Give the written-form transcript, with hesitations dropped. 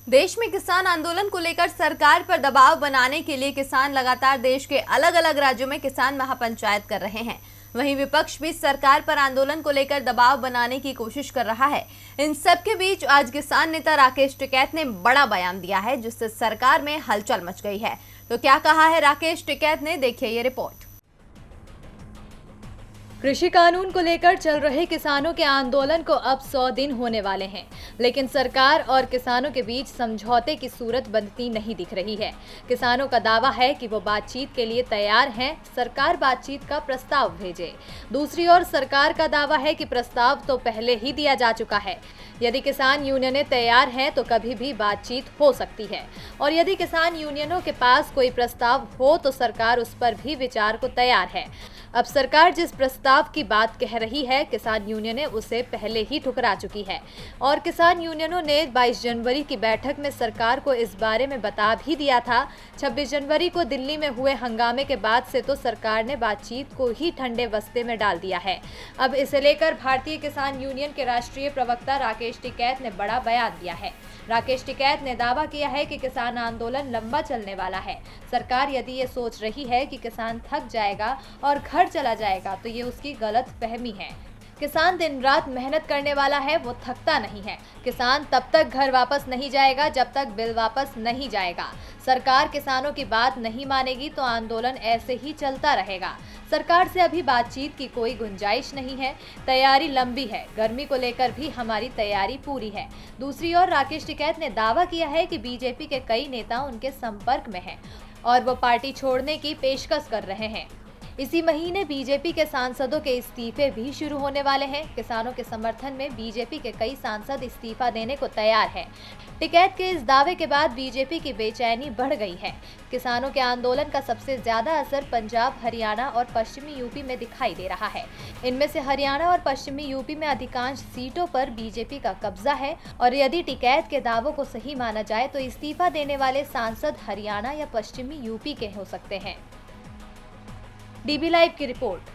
देश में किसान आंदोलन को लेकर सरकार पर दबाव बनाने के लिए किसान लगातार देश के अलग अलग राज्यों में किसान महापंचायत कर रहे हैं। वहीं विपक्ष भी सरकार पर आंदोलन को लेकर दबाव बनाने की कोशिश कर रहा है। इन सब के बीच आज किसान नेता राकेश टिकैत ने बड़ा बयान दिया है, जिससे सरकार में हलचल मच गई है। तो क्या कहा है राकेश टिकैत ने, देखिए ये रिपोर्ट। कृषि कानून को लेकर चल रहे किसानों के आंदोलन को अब 100 दिन होने वाले हैं, लेकिन सरकार और किसानों के बीच समझौते की सूरत बनती नहीं दिख रही है। किसानों का दावा है कि वो बातचीत के लिए तैयार हैं, सरकार बातचीत का प्रस्ताव भेजे। दूसरी ओर सरकार का दावा है कि प्रस्ताव तो पहले ही दिया जा चुका है। यदि किसान यूनियनें तैयार हैं तो कभी भी बातचीत हो सकती है, और यदि किसान यूनियनों के पास कोई प्रस्ताव हो तो सरकार उस पर भी विचार को तैयार है। अब सरकार जिस प्रस्ताव की बात कह रही है, किसान यूनियनें उसे पहले ही ठुकरा चुकी है, और किसान यूनियनों ने 22 जनवरी की बैठक में सरकार को इस बारे में बता भी दिया था। 26 जनवरी को दिल्ली में हुए हंगामे के बाद से तो सरकार ने बातचीत को ही ठंडे बस्ते में डाल दिया है। अब इसे लेकर भारतीय किसान यूनियन के राष्ट्रीय प्रवक्ता राकेश टिकैत ने बड़ा बयान दिया है। राकेश टिकैत ने दावा किया है कि किसान आंदोलन लंबा चलने वाला है। सरकार यदि ये सोच रही है कि किसान थक जाएगा और घर चला जाएगा तो ये उसकी गलत फहमी है। किसान दिन रात मेहनत करने वाला है, वो थकता नहीं है। किसान तब तक घर वापस नहीं जाएगा जब तक बिल वापस नहीं जाएगा। सरकार किसानों की बात नहीं मानेगी तो आंदोलन ऐसे ही चलता रहेगा। सरकार से अभी बातचीत की कोई गुंजाइश नहीं है। तैयारी लंबी है, गर्मी को लेकर भी हमारी तैयारी पूरी है। दूसरी ओर राकेश टिकैत ने दावा किया है कि बीजेपी के कई नेता उनके संपर्क में हैं और वो पार्टी छोड़ने की पेशकश कर रहे हैं। इसी महीने बीजेपी के सांसदों के इस्तीफे भी शुरू होने वाले हैं। किसानों के समर्थन में बीजेपी के कई सांसद इस्तीफा देने को तैयार हैं। टिकैत के इस दावे के बाद बीजेपी की बेचैनी बढ़ गई है। किसानों के आंदोलन का सबसे ज्यादा असर पंजाब, हरियाणा और पश्चिमी यूपी में दिखाई दे रहा है। इनमें से हरियाणा और पश्चिमी यूपी में अधिकांश सीटों पर बीजेपी का कब्जा है, और यदि टिकैत के दावों को सही माना जाए तो इस्तीफा देने वाले सांसद हरियाणा या पश्चिमी यूपी के हो सकते हैं। डीबी लाइव की रिपोर्ट।